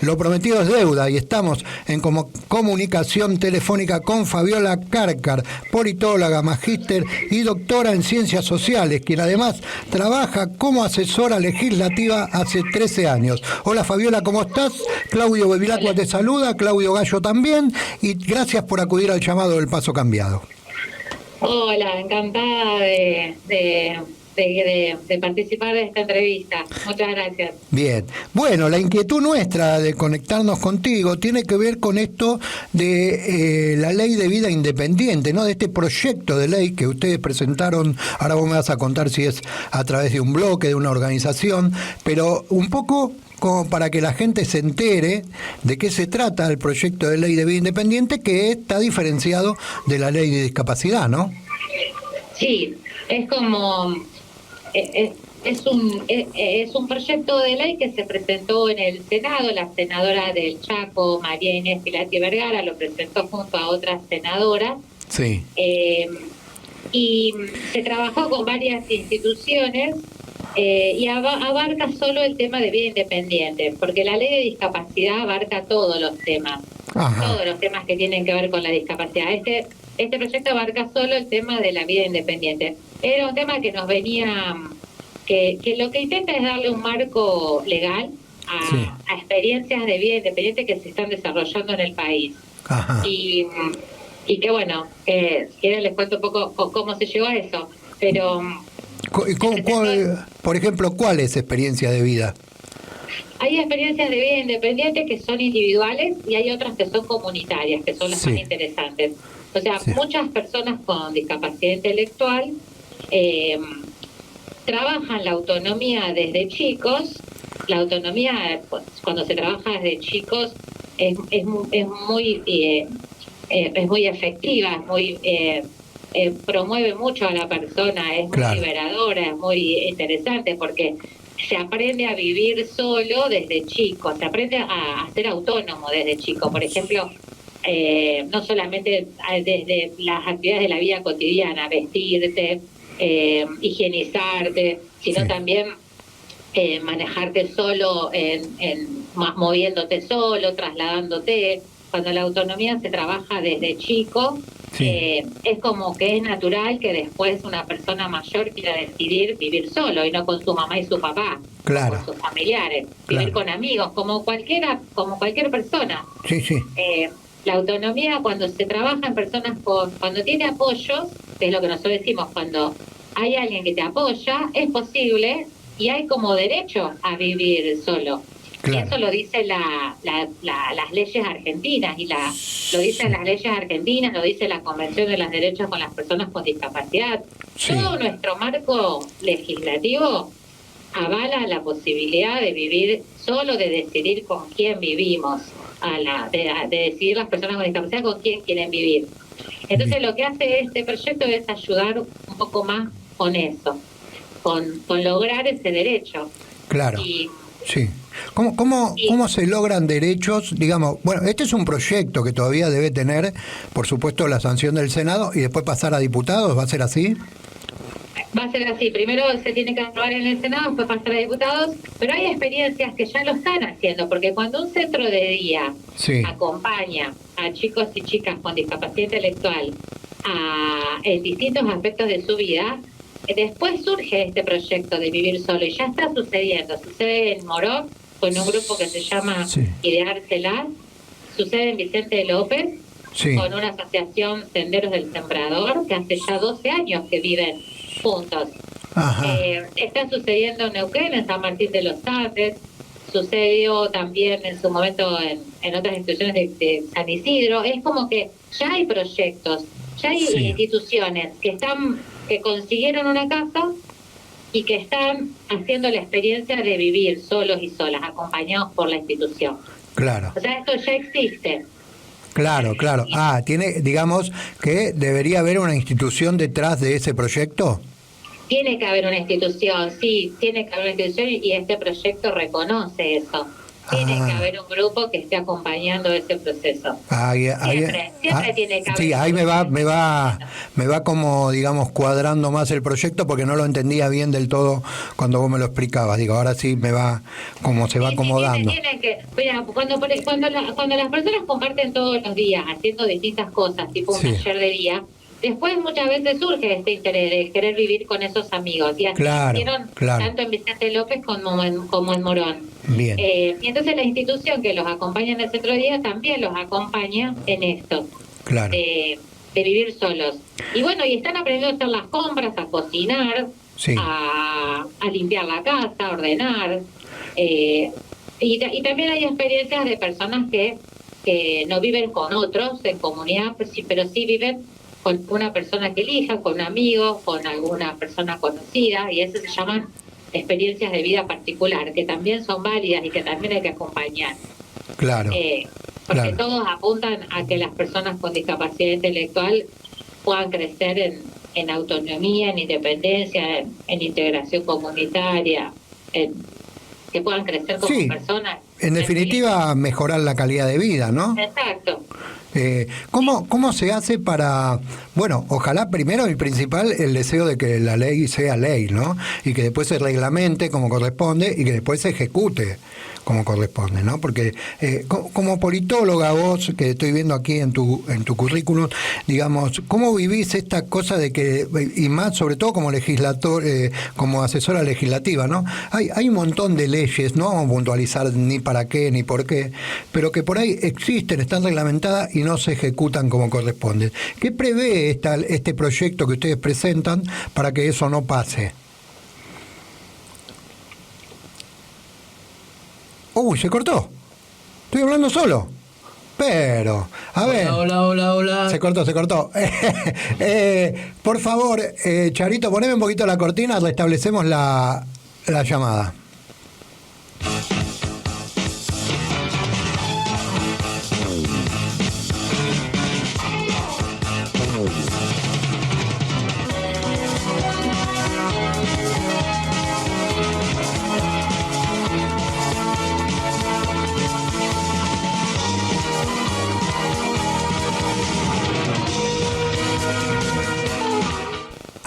Lo prometido es deuda y estamos en comunicación telefónica con Fabiola Cárcar, politóloga, magíster y doctora en Ciencias Sociales, quien además trabaja como asesora legislativa hace 13 años. Hola Fabiola, ¿cómo estás? Claudio Bevilacqua te saluda, Claudio Gallo también, y gracias por acudir al llamado del Paso Cambiado. Hola, encantada de participar de esta entrevista. Muchas gracias. Bien. Bueno, la inquietud nuestra de conectarnos contigo tiene que ver con esto de la ley de vida independiente, ¿no? De este proyecto de ley que ustedes presentaron. Ahora vos me vas a contar si es a través de un bloque, de una organización, pero un poco como para que la gente se entere de qué se trata el proyecto de ley de vida independiente, que está diferenciado de la ley de discapacidad, ¿no? Sí, es como es un proyecto de ley que se presentó en el Senado. La senadora del Chaco, María Inés Pilati Vergara, lo presentó junto a otras senadoras. Sí. Y se trabajó con varias instituciones y abarca solo el tema de vida independiente, porque la ley de discapacidad abarca todos los temas. Ajá. Todos los temas que tienen que ver con la discapacidad. Este proyecto abarca solo el tema de la vida independiente. Era un tema que nos venía, que lo que intenta es darle un marco legal a experiencias de vida independiente que se están desarrollando en el país. Ajá. Y que bueno, si quieren les cuento un poco cómo se llegó a eso. Pero por ejemplo, ¿cuál es experiencia de vida? Hay experiencias de vida independiente que son individuales y hay otras que son comunitarias, que son las más interesantes. O sea, muchas personas con discapacidad intelectual trabajan la autonomía desde chicos. La autonomía, pues, cuando se trabaja desde chicos, es muy efectiva, promueve mucho a la persona, es muy liberadora, es muy interesante porque se aprende a vivir solo desde chico, se aprende a ser autónomo desde chico. Por ejemplo, no solamente desde las actividades de la vida cotidiana, vestirte, higienizarte, sino también manejarte solo, moviéndote solo, trasladándote. Cuando la autonomía se trabaja desde chico, es como que es natural que después una persona mayor quiera decidir vivir solo y no con su mamá y su papá, con sus familiares, vivir con amigos, como cualquier persona. La autonomía, cuando se trabaja en personas cuando tiene apoyos, que es lo que nosotros decimos, cuando hay alguien que te apoya, es posible y hay como derecho a vivir solo. Y eso lo dice las leyes argentinas, y lo dicen las leyes argentinas, lo dice la Convención de los Derechos con las Personas con Discapacidad. Todo nuestro marco legislativo avala la posibilidad de vivir solo, de decidir con quién vivimos, de decidir las personas con discapacidad con quién quieren vivir. Entonces lo que hace este proyecto es ayudar un poco más con eso, con lograr ese derecho. ¿Cómo se logran derechos? Digamos, bueno, este es un proyecto que todavía debe tener, por supuesto, la sanción del Senado y después pasar a diputados. ¿Va a ser así? Va a ser así. Primero se tiene que aprobar en el Senado, después pasar a diputados, pero hay experiencias que ya lo están haciendo, porque cuando un centro de día acompaña a chicos y chicas con discapacidad intelectual en distintos aspectos de su vida, después surge este proyecto de vivir solo y ya está sucediendo. Sucede en Morón con un grupo que se llama Ideárselas, sucede en Vicente López con una asociación Senderos del Sembrador que hace ya 12 años que viven juntos. Está sucediendo en Neuquén, en San Martín de los Andes, sucedió también en su momento en otras instituciones de San Isidro. Es como que ya hay proyectos, ya hay instituciones que consiguieron una casa y que están haciendo la experiencia de vivir solos y solas, acompañados por la institución. O sea, esto ya existe. Claro. Tiene, digamos, que debería haber una institución detrás de ese proyecto. Tiene que haber una institución, tiene que haber una institución y este proyecto reconoce eso. tiene que haber un grupo que esté acompañando ese proceso. Siempre tiene que haber. Sí, ahí me va como, digamos, cuadrando más el proyecto, porque no lo entendía bien del todo cuando vos me lo explicabas. Digo, ahora sí me va como se va acomodando. Tiene que, mira, cuando las personas comparten todos los días haciendo distintas cosas, tipo un taller de día, después muchas veces surge este interés de querer vivir con esos amigos. Y así hicieron tanto en Vicente López como en Morón. Bien. Y entonces la institución que los acompaña en el centro de día también los acompaña en esto. Claro. De vivir solos. Y bueno, y están aprendiendo a hacer las compras, a cocinar, a limpiar la casa, a ordenar. Y también hay experiencias de personas que no viven con otros en comunidad, pero sí viven con una persona que elija, con un amigo, con alguna persona conocida, y eso se llaman experiencias de vida particular, que también son válidas y que también hay que acompañar. Claro. Porque todos apuntan a que las personas con discapacidad intelectual puedan crecer en autonomía, en independencia, en integración comunitaria, que puedan crecer como personas. En definitiva, mejorar la calidad de vida, ¿no? Exacto. ¿Cómo se hace para, bueno, ojalá primero y principal el deseo de que la ley sea ley, ¿no? Y que después se reglamente como corresponde y que después se ejecute como corresponde, ¿no? Porque como politóloga vos, que estoy viendo aquí en tu currículum, digamos, ¿cómo vivís esta cosa de que, y más sobre todo como legislador, como asesora legislativa, ¿no? Hay un montón de leyes, no vamos a puntualizar ni para qué ni por qué, pero que por ahí existen, están reglamentadas y no se ejecutan como corresponde. ¿Qué prevé este proyecto que ustedes presentan para que eso no pase? Uy, se cortó. Estoy hablando solo. Pero, a ver. Hola. Se cortó. Por favor, Charito, poneme un poquito la cortina, restablecemos la llamada.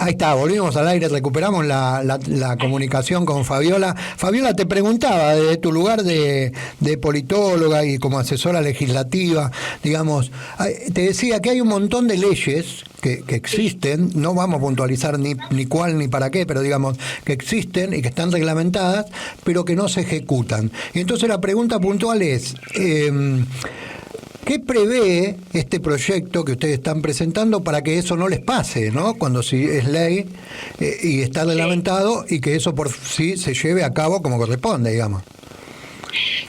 Ahí está, volvimos al aire, recuperamos la comunicación con Fabiola. Fabiola, te preguntaba, desde tu lugar de politóloga y como asesora legislativa, digamos, te decía que hay un montón de leyes que existen, no vamos a puntualizar ni cuál ni para qué, pero digamos que existen y que están reglamentadas, pero que no se ejecutan. Y entonces la pregunta puntual es... ¿qué prevé este proyecto que ustedes están presentando para que eso no les pase, ¿no? Cuando sí es ley y está reglamentado y que eso por sí se lleve a cabo como corresponde, digamos.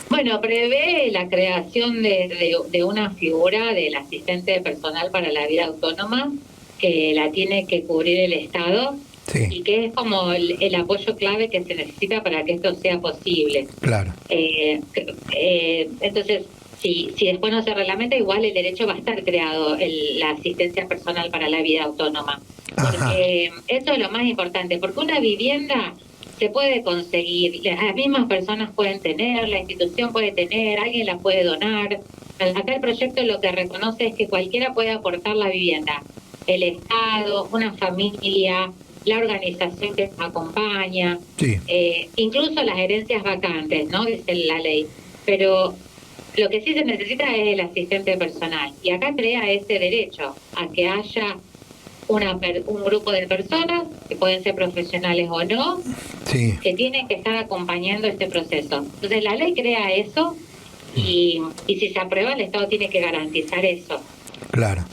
Bueno, prevé la creación de una figura del asistente personal para la vida autónoma que la tiene que cubrir el Estado. Sí. Y que es como el apoyo clave que se necesita para que esto sea posible. Claro. Entonces, si después no se reglamenta, igual el derecho va a estar creado, la asistencia personal para la vida autónoma. Porque eso es lo más importante, porque una vivienda se puede conseguir, las mismas personas pueden tener, la institución puede tener, alguien la puede donar. Acá el proyecto lo que reconoce es que cualquiera puede aportar la vivienda. El Estado, una familia, la organización que acompaña, incluso las herencias vacantes, ¿no? Dice la ley. Pero lo que sí se necesita es el asistente personal. Y acá crea ese derecho a que haya un grupo de personas, que pueden ser profesionales o no, que tienen que estar acompañando este proceso. Entonces la ley crea eso y si se aprueba, el Estado tiene que garantizar eso. Claro.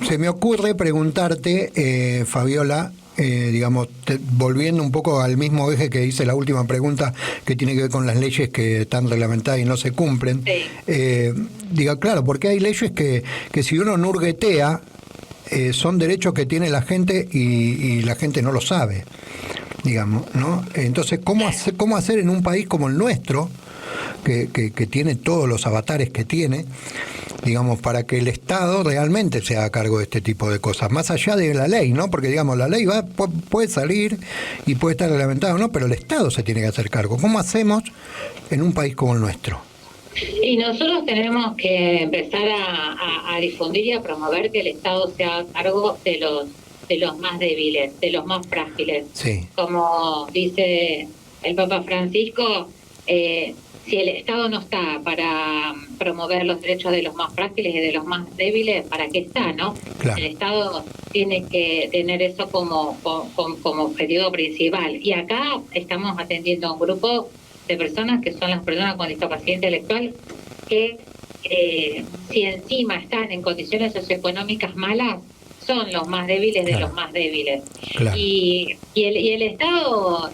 Se me ocurre preguntarte, Fabiola, digamos, volviendo un poco al mismo eje que hice la última pregunta, que tiene que ver con las leyes que están reglamentadas y no se cumplen. Diga, claro, porque hay leyes que si uno no hurguetea, son derechos que tiene la gente y la gente no lo sabe, digamos, ¿no? Entonces, ¿cómo hacer en un país como el nuestro, que tiene todos los avatares que tiene, digamos, para que el Estado realmente se haga cargo de este tipo de cosas, más allá de la ley, ¿no? Porque, digamos, la ley puede salir y puede estar reglamentada, ¿no? Pero el Estado se tiene que hacer cargo. ¿Cómo hacemos en un país como el nuestro? Y nosotros tenemos que empezar a difundir y a promover que el Estado se haga cargo de los más débiles, de los más frágiles. Sí. Como dice el Papa Francisco, si el Estado no está para promover los derechos de los más frágiles y de los más débiles, ¿para qué está, no? Claro. El Estado tiene que tener eso como objetivo principal. Y acá estamos atendiendo a un grupo de personas que son las personas con discapacidad intelectual que si encima están en condiciones socioeconómicas malas, son los más débiles de los más débiles. Claro. Y el Estado,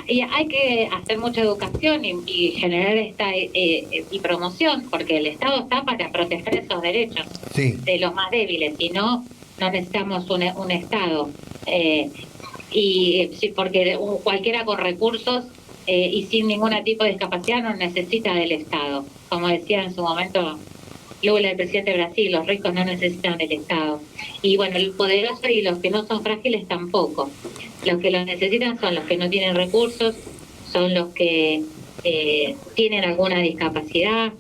hay que hacer mucha educación y generar y promoción, porque el Estado está para proteger esos derechos de los más débiles, si no necesitamos un Estado. Y sí, porque cualquiera con recursos y sin ningún tipo de discapacidad no necesita del Estado. Como decía en su momento Lula, el presidente de Brasil, los ricos no necesitan del Estado. Y bueno, el poderoso y los que no son frágiles tampoco. Los que los necesitan son los que no tienen recursos, son los que tienen alguna discapacidad,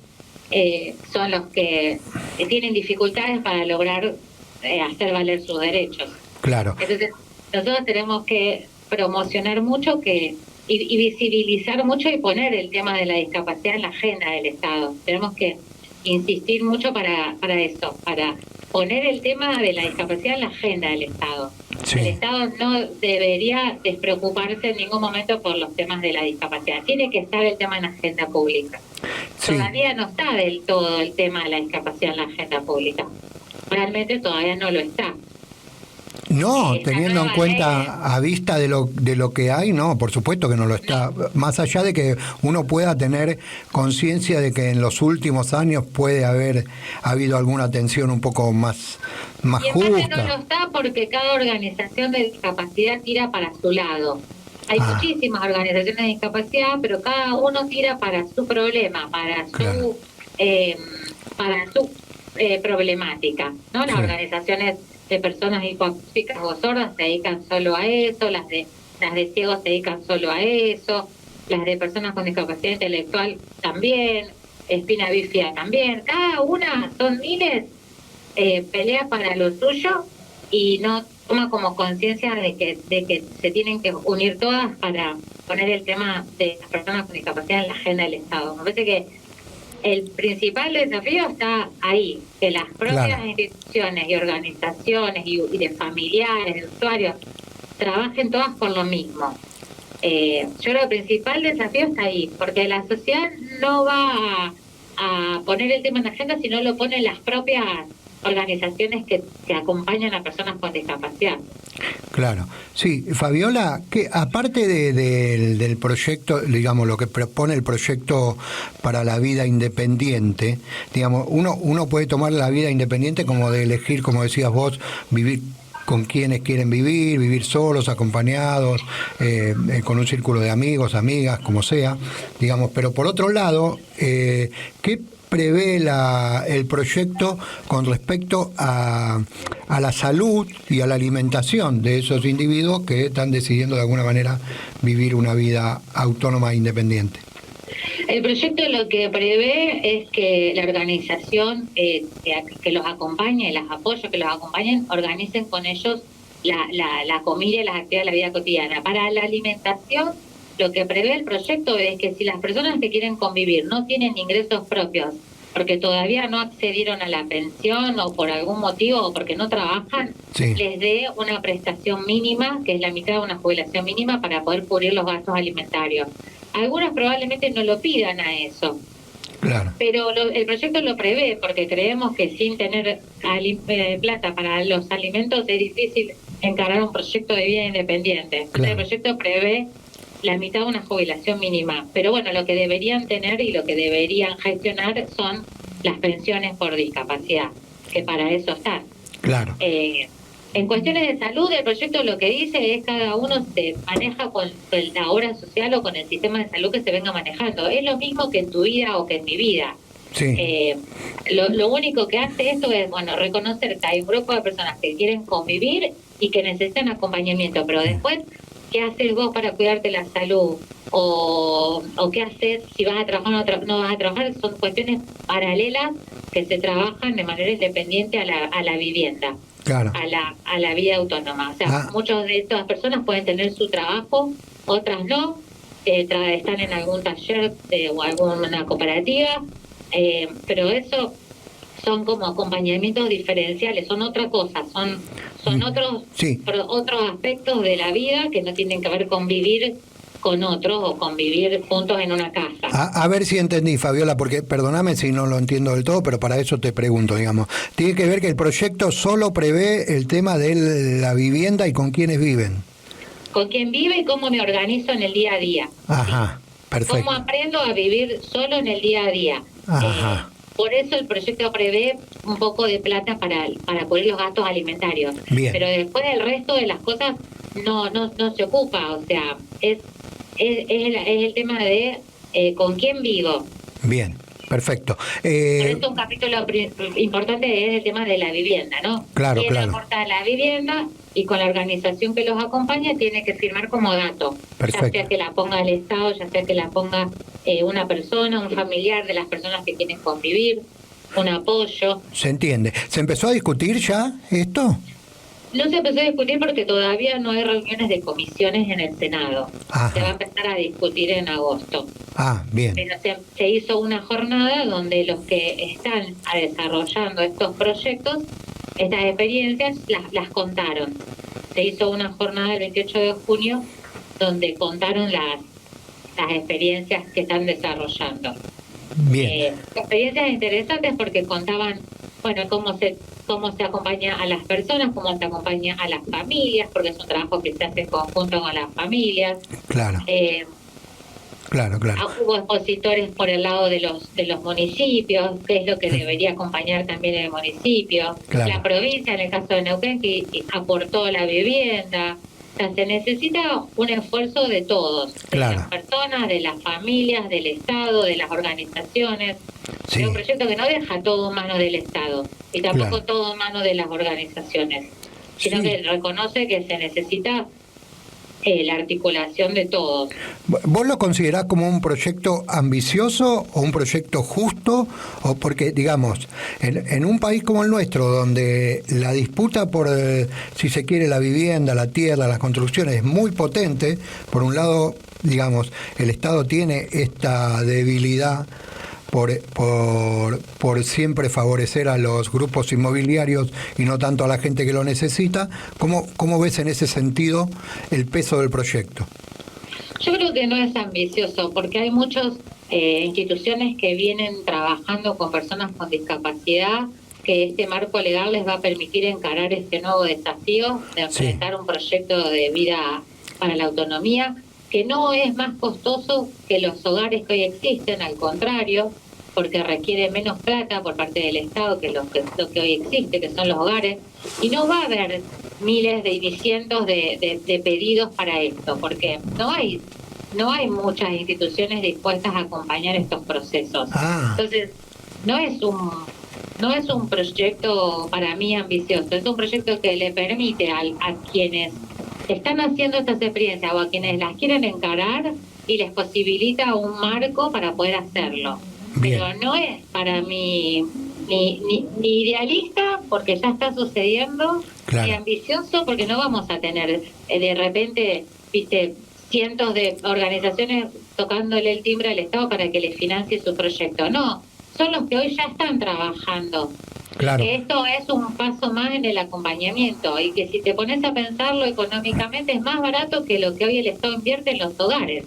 son los que tienen dificultades para lograr hacer valer sus derechos. Claro. Entonces, nosotros tenemos que promocionar mucho y visibilizar mucho y poner el tema de la discapacidad en la agenda del Estado. Tenemos que insistir mucho para eso, para poner el tema de la discapacidad en la agenda del Estado. Sí. El Estado no debería despreocuparse en ningún momento por los temas de la discapacidad. Tiene que estar el tema en la agenda pública. Sí. Todavía no está del todo el tema de la discapacidad en la agenda pública. Realmente todavía no lo está. No, teniendo en cuenta a vista de lo que hay, no, por supuesto que no lo está. Más allá de que uno pueda tener conciencia de que en los últimos años puede haber habido alguna atención un poco más justa. No lo está porque cada organización de discapacidad tira para su lado. Hay muchísimas organizaciones de discapacidad, pero cada uno tira para su problema, para su problemática, ¿no? Las organizaciones de personas hipacústicas o sordas se dedican solo a eso, las de ciegos se dedican solo a eso, las de personas con discapacidad intelectual también, espina bífida también. Cada una, son miles, pelea para lo suyo y no toma como conciencia de que se tienen que unir todas para poner el tema de las personas con discapacidad en la agenda del Estado. Me parece que el principal desafío está ahí, que las propias instituciones y organizaciones y de familiares, de usuarios, trabajen todas por lo mismo. Yo creo que el principal desafío está ahí, porque la sociedad no va a poner el tema en la agenda si no lo ponen las propias organizaciones que acompañan a personas con discapacidad. Claro, sí, Fabiola, que aparte del proyecto, digamos, lo que propone el proyecto para la vida independiente, digamos, uno puede tomar la vida independiente como de elegir, como decías vos, vivir con quienes quieren vivir solos, acompañados, con un círculo de amigos, amigas, como sea, digamos, pero por otro lado, ¿qué prevé el proyecto con respecto a la salud y a la alimentación de esos individuos que están decidiendo de alguna manera vivir una vida autónoma e independiente? El proyecto lo que prevé es que la organización que los acompañe, las apoyo que los acompañen, organicen con ellos la comida y las actividades de la vida cotidiana. Para la alimentación, lo que prevé el proyecto es que si las personas que quieren convivir no tienen ingresos propios, porque todavía no accedieron a la pensión o por algún motivo o porque no trabajan, les dé una prestación mínima, que es la mitad de una jubilación mínima, para poder cubrir los gastos alimentarios. Algunos probablemente no lo pidan a eso. Claro. Pero el proyecto lo prevé, porque creemos que sin tener plata para los alimentos es difícil encarar un proyecto de vida independiente. Claro. El proyecto prevé la mitad de una jubilación mínima. Pero bueno, lo que deberían tener y lo que deberían gestionar son las pensiones por discapacidad, que para eso están. Claro. En cuestiones de salud, el proyecto lo que dice es que cada uno se maneja con la obra social o con el sistema de salud que se venga manejando. Es lo mismo que en tu vida o que en mi vida. Sí. Lo único que hace esto es, bueno, reconocer que hay un grupo de personas que quieren convivir y que necesitan acompañamiento, pero después, ¿qué haces vos para cuidarte la salud? o qué haces si vas a trabajar o no vas a trabajar. Son cuestiones paralelas que se trabajan de manera independiente a la vivienda, Claro. a la vida autónoma. O sea, muchas de estas personas pueden tener su trabajo, otras no, están en algún taller o alguna cooperativa, pero eso son como acompañamientos diferenciales, son otra cosa, son otros aspectos de la vida que no tienen que ver con vivir con otros o convivir juntos en una casa. A ver si entendí, Fabiola, porque perdóname si no lo entiendo del todo, pero para eso te pregunto, digamos. Tiene que ver que el proyecto solo prevé el tema de la vivienda y con quiénes viven. Con quién vive y cómo me organizo en el día a día. Ajá, perfecto. Cómo aprendo a vivir solo en el día a día. Ajá. Por eso el proyecto prevé un poco de plata para cubrir los gastos alimentarios. Bien. Pero después el resto de las cosas no se ocupa. O sea, es el tema de con quién vivo. Bien, perfecto. Por eso un capítulo importante es el tema de la vivienda, ¿no? Claro, ¿Quién claro. aporta la vivienda? Y con la organización que los acompaña tiene que firmar como dato. Perfecto. Ya sea que la ponga el Estado, ya sea que la ponga una persona, un familiar de las personas que quieren convivir, un apoyo. Se entiende. ¿Se empezó a discutir ya esto? No se empezó a discutir porque todavía no hay reuniones de comisiones en el Senado. Ajá. Se va a empezar a discutir en agosto. Ah, bien. Pero se hizo una jornada donde los que están desarrollando estos proyectos, estas experiencias, las contaron. Se hizo una jornada el 28 de junio donde contaron las experiencias que están desarrollando. Bien. Experiencias interesantes porque contaban, bueno, cómo se acompaña a las personas, cómo se acompaña a las familias, porque es un trabajo que se hace en conjunto con las familias. Claro. Claro. Hubo expositores por el lado de los municipios, qué es lo que debería acompañar también el municipio. Claro. La provincia, en el caso de Neuquén, que aportó la vivienda. O sea, se necesita un esfuerzo de todos, Claro. de las personas, de las familias, del Estado, de las organizaciones. Sí. Es un proyecto que no deja todo en manos del Estado y tampoco Claro. todo en manos de las organizaciones, sino Sí. que reconoce que se necesita la articulación de todos. ¿Vos lo considerás como un proyecto ambicioso o un proyecto justo? O porque, digamos, en un país como el nuestro, donde la disputa por, si se quiere, la vivienda, la tierra, las construcciones es muy potente, por un lado, digamos, el Estado tiene esta debilidad por siempre favorecer a los grupos inmobiliarios y no tanto a la gente que lo necesita. ¿Cómo ves en ese sentido el peso del proyecto? Yo creo que no es ambicioso porque hay muchas instituciones que vienen trabajando con personas con discapacidad, que este marco legal les va a permitir encarar este nuevo desafío de enfrentar un proyecto de vida para la autonomía, que no es más costoso que los hogares que hoy existen, al contrario, porque requiere menos plata por parte del Estado que lo que hoy existe, que son los hogares, y no va a haber miles y cientos de pedidos para esto, porque no hay muchas instituciones dispuestas a acompañar estos procesos. Entonces, no es un proyecto para mí ambicioso, es un proyecto que le permite a quienes están haciendo estas experiencias o a quienes las quieren encarar y les posibilita un marco para poder hacerlo. Bien. Pero no es para mí ni idealista porque ya está sucediendo, ni ambicioso porque no vamos a tener de repente, cientos de organizaciones tocándole el timbre al Estado para que les financie su proyecto. No, son los que hoy ya están trabajando. Claro. Que esto es un paso más en el acompañamiento y que si te pones a pensarlo económicamente es más barato que lo que hoy el Estado invierte en los hogares.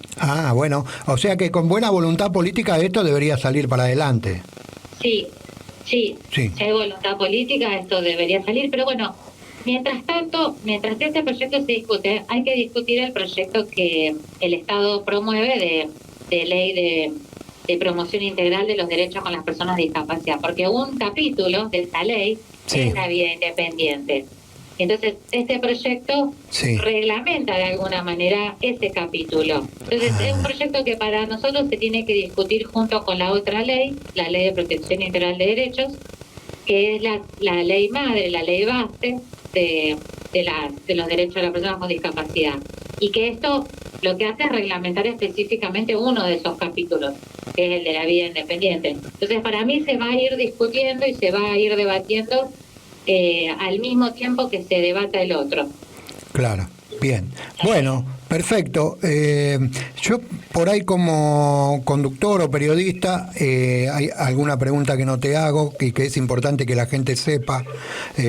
Bueno, o sea que con buena voluntad política esto debería salir para adelante. Sí. Si hay voluntad política esto debería salir, pero bueno, mientras este proyecto se discute, hay que discutir el proyecto que el Estado promueve de ley de promoción integral de los derechos con las personas de discapacidad, porque un capítulo de esa ley es la vida independiente. Entonces, este proyecto reglamenta de alguna manera ese capítulo. Entonces, es un proyecto que para nosotros se tiene que discutir junto con la otra ley, la Ley de Protección Integral de Derechos, que es la ley madre, la ley base de los derechos de las personas con discapacidad. Y que esto lo que hace es reglamentar específicamente uno de esos capítulos, que es el de la vida independiente. Entonces, para mí se va a ir discutiendo y se va a ir debatiendo al mismo tiempo que se debata el otro. Claro, bien. Bueno, perfecto. Yo por ahí como conductor o periodista, hay alguna pregunta que no te hago y que es importante que la gente sepa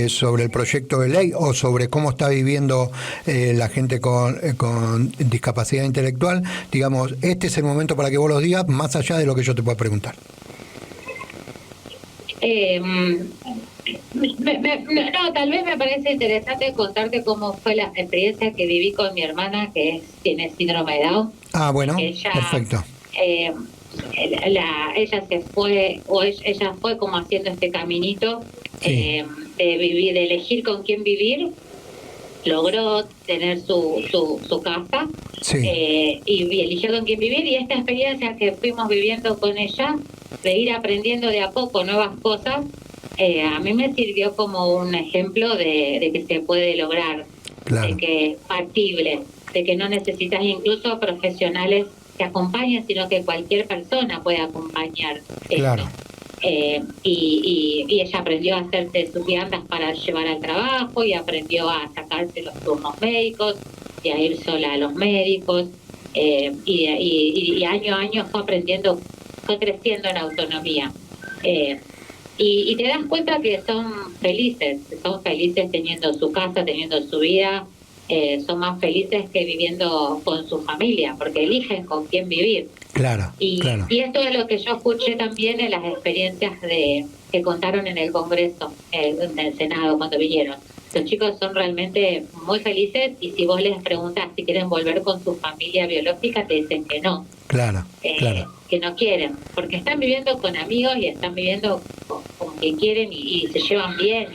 sobre el proyecto de ley o sobre cómo está viviendo la gente con discapacidad intelectual. Digamos, este es el momento para que vos los digas, más allá de lo que yo te pueda preguntar. No, tal vez me parece interesante contarte cómo fue la experiencia que viví con mi hermana, que tiene síndrome de Down. Ah, bueno, perfecto. Ella se fue, ella fue como haciendo este caminito de vivir, de elegir con quién vivir. Logró tener su casa y eligió con quién vivir, y esta experiencia que fuimos viviendo con ella, de ir aprendiendo de a poco nuevas cosas, a mí me sirvió como un ejemplo de que se puede lograr, claro, de que es factible, de que no necesitas incluso profesionales que acompañen, sino que cualquier persona puede acompañar. Claro. Y ella aprendió a hacerse sus viandas para llevar al trabajo, y aprendió a sacarse los turnos médicos y a ir sola a los médicos, y año a año fue aprendiendo, fue creciendo en autonomía. Y te das cuenta que son felices teniendo su casa, teniendo su vida, son más felices que viviendo con su familia, porque eligen con quién vivir. Claro, claro. Y esto es lo que yo escuché también en las experiencias que contaron en el Congreso, del Senado, cuando vinieron. Los chicos son realmente muy felices, y si vos les preguntas si quieren volver con su familia biológica, te dicen que no. Claro, claro. Que no quieren, porque están viviendo con amigos y están viviendo con quien quieren, y se llevan bien,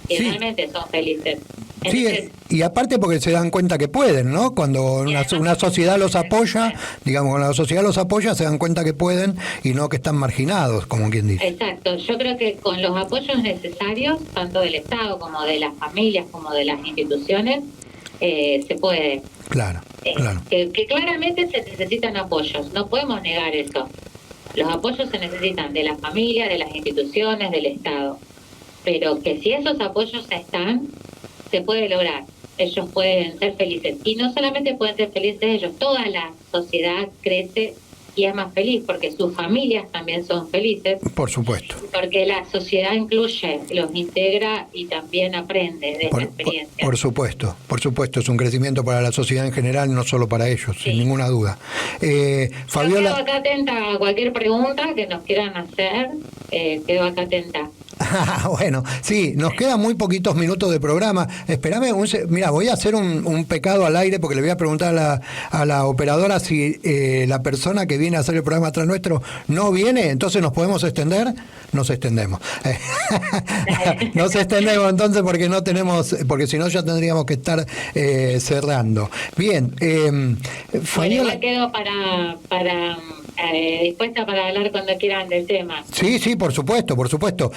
y sí, realmente son felices. Entonces, sí, y aparte porque se dan cuenta que pueden, ¿no? Cuando una sociedad los apoya, digamos, cuando la sociedad los apoya, se dan cuenta que pueden y no que están marginados, como quien dice. Exacto, yo creo que con los apoyos necesarios, tanto del Estado como de las familias, como de las instituciones, se puede. Claro, claro. Que claramente se necesitan apoyos, no podemos negar eso. Los apoyos se necesitan de las familias, de las instituciones, del Estado. Pero que si esos apoyos están, se puede lograr. Ellos pueden ser felices. Y no solamente pueden ser felices ellos, toda la sociedad crece y es más feliz, porque sus familias también son felices. Por supuesto. Porque la sociedad incluye, los integra y también aprende de esa experiencia. Por supuesto, es un crecimiento para la sociedad en general, no solo para ellos, sí, sin ninguna duda. Fabiola... Yo quedo acá atenta a cualquier pregunta que nos quieran hacer, quedo acá atenta. Bueno, sí, nos quedan muy poquitos minutos de programa. Espérame, mira, voy a hacer un pecado al aire, porque le voy a preguntar a la operadora si la persona que viene a hacer el programa atrás nuestro no viene, entonces nos podemos extender. Nos extendemos. Nos extendemos entonces, porque no tenemos, porque si no ya tendríamos que estar cerrando. Bien, Fabiola... Bueno, quedo para dispuesta para hablar cuando quieran del tema. Sí, sí, por supuesto, por supuesto.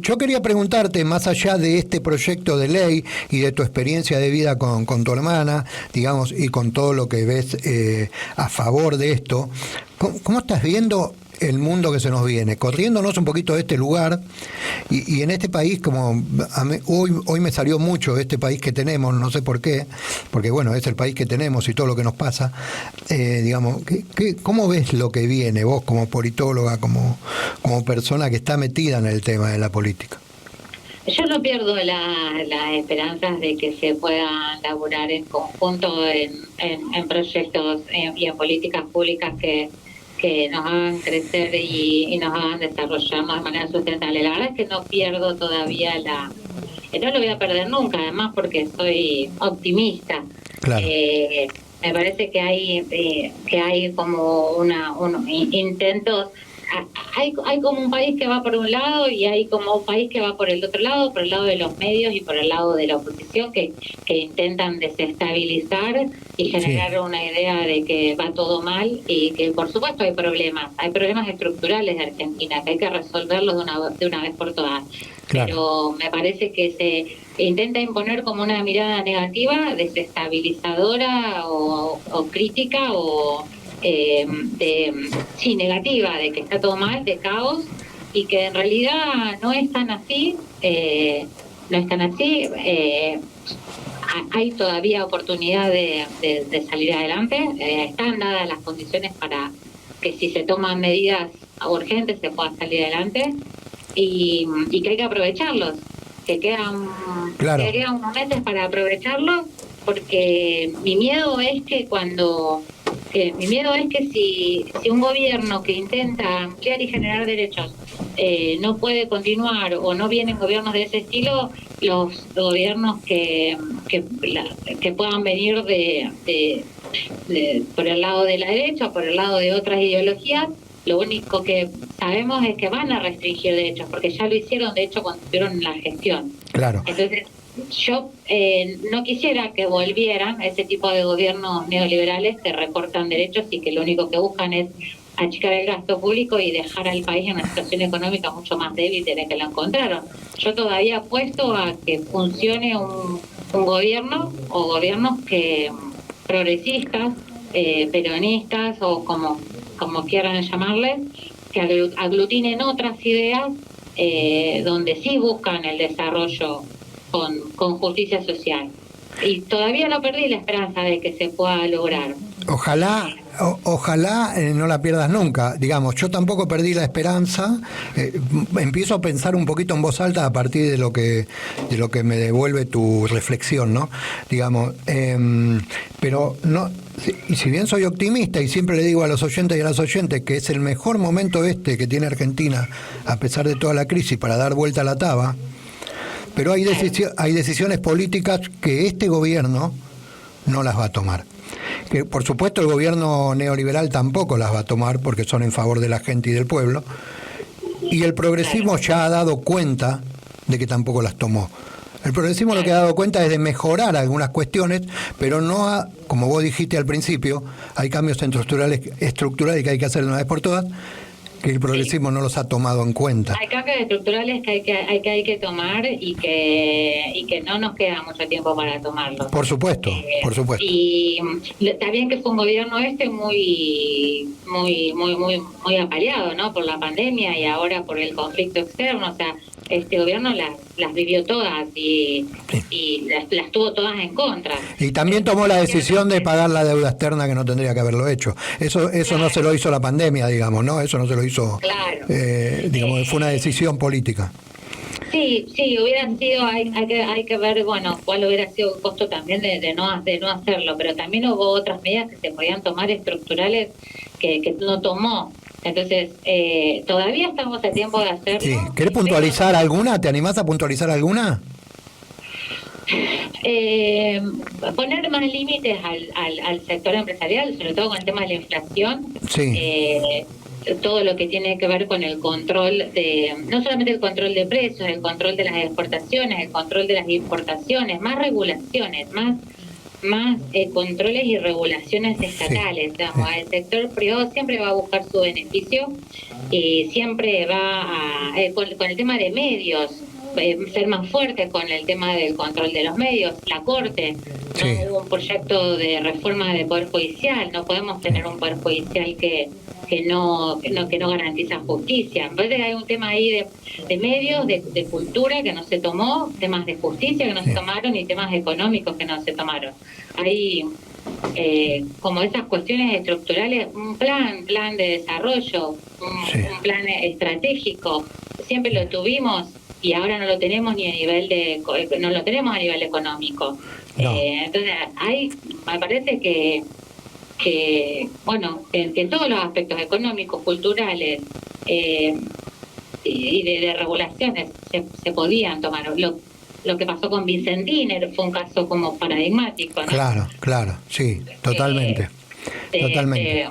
Yo quería preguntarte, más allá de este proyecto de ley y de tu experiencia de vida con tu hermana, digamos, y con todo lo que ves a favor de esto, ¿cómo estás viendo el mundo que se nos viene? Corriéndonos un poquito de este lugar, y en este país, como hoy me salió mucho este país que tenemos, no sé por qué, porque bueno, es el país que tenemos y todo lo que nos pasa, digamos, ¿cómo ves lo que viene vos como politóloga, como persona que está metida en el tema de la política? Yo no pierdo las esperanzas de que se puedan laburar en conjunto en proyectos y en políticas públicas que nos hagan crecer y nos hagan desarrollarnos de manera sustentable. La verdad es que no pierdo todavía no lo voy a perder nunca, además, porque soy optimista. Claro. Me parece que hay como unos intentos hay como un país que va por un lado y hay como un país que va por el otro lado, por el lado de los medios y por el lado de la oposición que intentan desestabilizar y generar Sí, una idea de que va todo mal y que por supuesto hay problemas estructurales de Argentina que hay que resolverlos de una vez por todas. claro. Pero me parece que se intenta imponer como una mirada negativa, desestabilizadora o crítica o sí, negativa, de que está todo mal, de caos, y que en realidad no es tan así, no es tan así. Hay todavía oportunidad de salir adelante, están dadas las condiciones para que si se toman medidas urgentes se pueda salir adelante y que hay que aprovecharlos, que quedan, Claro. que quedan unos meses para aprovecharlos, porque mi miedo es que si un gobierno que intenta ampliar y generar derechos no puede continuar o no vienen gobiernos de ese estilo, los gobiernos que puedan venir por el lado de la derecha o por el lado de otras ideologías, lo único que sabemos es que van a restringir derechos, porque ya lo hicieron, de hecho, cuando estuvieron en la gestión. Claro. Entonces, yo no quisiera que volvieran ese tipo de gobiernos neoliberales que recortan derechos y que lo único que buscan es achicar el gasto público y dejar al país en una situación económica mucho más débil de la que lo encontraron. Yo todavía apuesto a que funcione un gobierno o gobiernos que progresistas, peronistas o como quieran llamarles, que aglutinen otras ideas donde sí buscan el desarrollo con justicia social. Y todavía no perdí la esperanza de que se pueda lograr. Ojalá no la pierdas nunca. Digamos, yo tampoco perdí la esperanza. Empiezo a pensar un poquito en voz alta a partir de lo que me devuelve tu reflexión, ¿no? Digamos, pero no. Y si bien soy optimista y siempre le digo a los oyentes y a las oyentes que es el mejor momento que tiene Argentina, a pesar de toda la crisis, para dar vuelta a la taba, pero hay decisiones políticas que este gobierno no las va a tomar. Que por supuesto el gobierno neoliberal tampoco las va a tomar porque son en favor de la gente y del pueblo. Y el progresismo ya ha dado cuenta de que tampoco las tomó. El progresismo lo que ha dado cuenta es de mejorar algunas cuestiones, pero no como vos dijiste al principio, hay cambios estructurales que hay que hacer de una vez por todas, que el progresismo no los ha tomado en cuenta. Hay cambios estructurales que hay que tomar y que no nos queda mucho tiempo para tomarlos. Por supuesto, por supuesto. Y también que fue un gobierno muy apaleado, ¿no? Por la pandemia y ahora por el conflicto externo. O sea, este gobierno las vivió todas y las tuvo todas en contra. Y también tomó la decisión de pagar la deuda externa que no tendría que haberlo hecho. Eso claro. No se lo hizo la pandemia, digamos, ¿no? Eso no se lo hizo, claro. Digamos, fue una decisión política. Sí, hubiera sido, hay que ver, bueno, cuál hubiera sido el costo también de no hacerlo, pero también hubo otras medidas que se podían tomar estructurales que no tomó. Entonces, todavía estamos a tiempo de hacerlo. Sí. ¿Querés puntualizar alguna? ¿Te animás a puntualizar alguna? Poner más límites al sector empresarial, sobre todo con el tema de la inflación. Sí. Todo lo que tiene que ver con el control no solamente el control de precios, el control de las exportaciones, el control de las importaciones, más regulaciones, más controles y regulaciones estatales. Sí. Digamos, el sector privado siempre va a buscar su beneficio y siempre va con el tema de medios, ser más fuerte con el tema del control de los medios. La Corte, sí. No hubo un proyecto de reforma del Poder Judicial, no podemos tener un Poder Judicial que no garantiza justicia. Entonces hay un tema ahí de medios, de cultura que no se tomó, temas de justicia que no se tomaron y temas económicos que no se tomaron. Hay como esas cuestiones estructurales, un plan de desarrollo, un plan estratégico, siempre lo tuvimos y ahora no lo tenemos ni a nivel no lo tenemos a nivel económico. No. Entonces me parece que en todos los aspectos económicos, culturales y de regulaciones se podían tomar. Lo que pasó con Vicentín fue un caso como paradigmático, ¿no? Claro, sí, totalmente. Totalmente.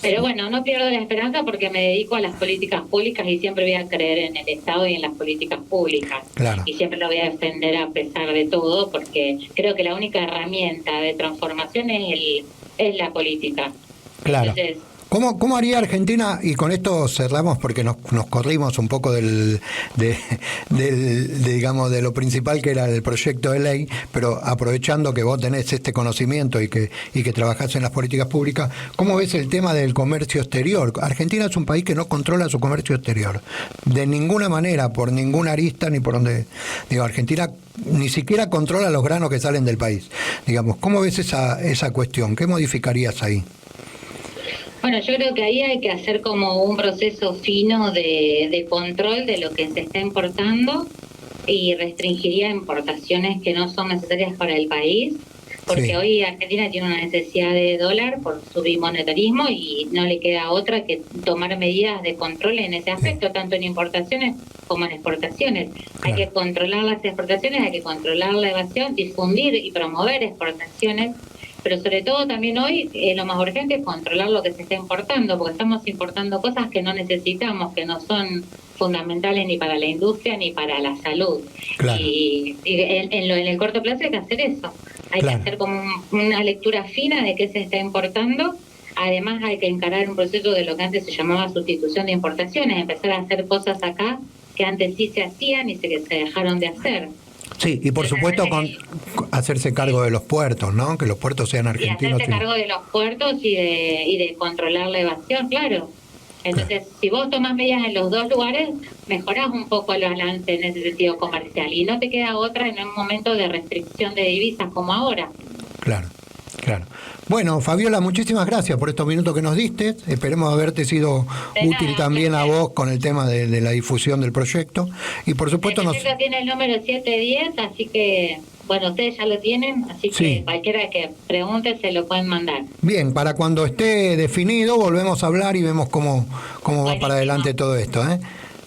Pero bueno, no pierdo la esperanza porque me dedico a las políticas públicas y siempre voy a creer en el Estado y en las políticas públicas. Claro. Y siempre lo voy a defender a pesar de todo, porque creo que la única herramienta de transformación es la política. Claro. Entonces, ¿Cómo haría Argentina? Y con esto cerramos porque nos corrimos un poco digamos, de lo principal que era el proyecto de ley, pero aprovechando que vos tenés este conocimiento y que trabajás en las políticas públicas, ¿cómo ves el tema del comercio exterior? Argentina es un país que no controla su comercio exterior, de ninguna manera, por ninguna arista, ni por donde... Digo, Argentina ni siquiera controla los granos que salen del país. Digamos, ¿cómo ves esa cuestión? ¿Qué modificarías ahí? bueno, yo creo que ahí hay que hacer como un proceso fino de control de lo que se está importando y restringiría importaciones que no son necesarias para el país, porque Sí. hoy Argentina tiene una necesidad de dólar por su bimonetarismo y no le queda otra que tomar medidas de control en ese aspecto, tanto en importaciones como en exportaciones. Hay Claro. que controlar las exportaciones, hay que controlar la evasión, difundir y promover exportaciones, pero sobre todo también hoy lo más urgente es controlar lo que se está importando, porque estamos importando cosas que no necesitamos, que no son fundamentales ni para la industria ni para la salud. Claro. Y en el corto plazo hay que hacer eso. Hay Claro. que hacer como una lectura fina de qué se está importando. Además hay que encarar un proceso de lo que antes se llamaba sustitución de importaciones, empezar a hacer cosas acá que antes sí se hacían y se dejaron de hacer. Sí, y por supuesto hacerse cargo de los puertos, ¿no? Que los puertos sean Y argentinos. hacerse cargo de los puertos y de controlar la evasión, claro. Entonces, si vos tomás medidas en los dos lugares, mejorás un poco el balance en ese sentido comercial y no te queda otra en un momento de restricción de divisas como ahora. Claro, claro. Bueno, Fabiola, muchísimas gracias por estos minutos que nos diste. Esperemos haberte sido De útil nada, también a placer. vos con el tema de la difusión del proyecto. Y por supuesto El nos... proyecto tiene el número 710, así que, bueno, ustedes ya lo tienen, así Sí. que cualquiera que pregunte se lo pueden mandar. Bien, para cuando esté definido volvemos a hablar y vemos cómo va Buenísimo. para adelante todo esto, ¿eh?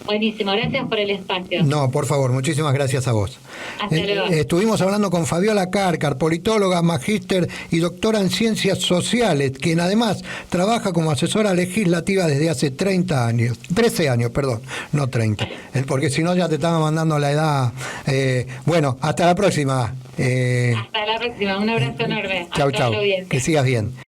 Buenísimo, gracias por el espacio. No, por favor, muchísimas gracias a vos. Hasta luego. Estuvimos hablando con Fabiola Cárcar, politóloga, magíster y doctora en Ciencias Sociales, quien además trabaja como asesora legislativa desde hace 13 años, perdón, no 30, porque si no ya te estaba mandando la edad. Bueno, hasta la próxima. Hasta la próxima, un abrazo enorme. Chau, A toda chau. la audiencia. Que sigas bien.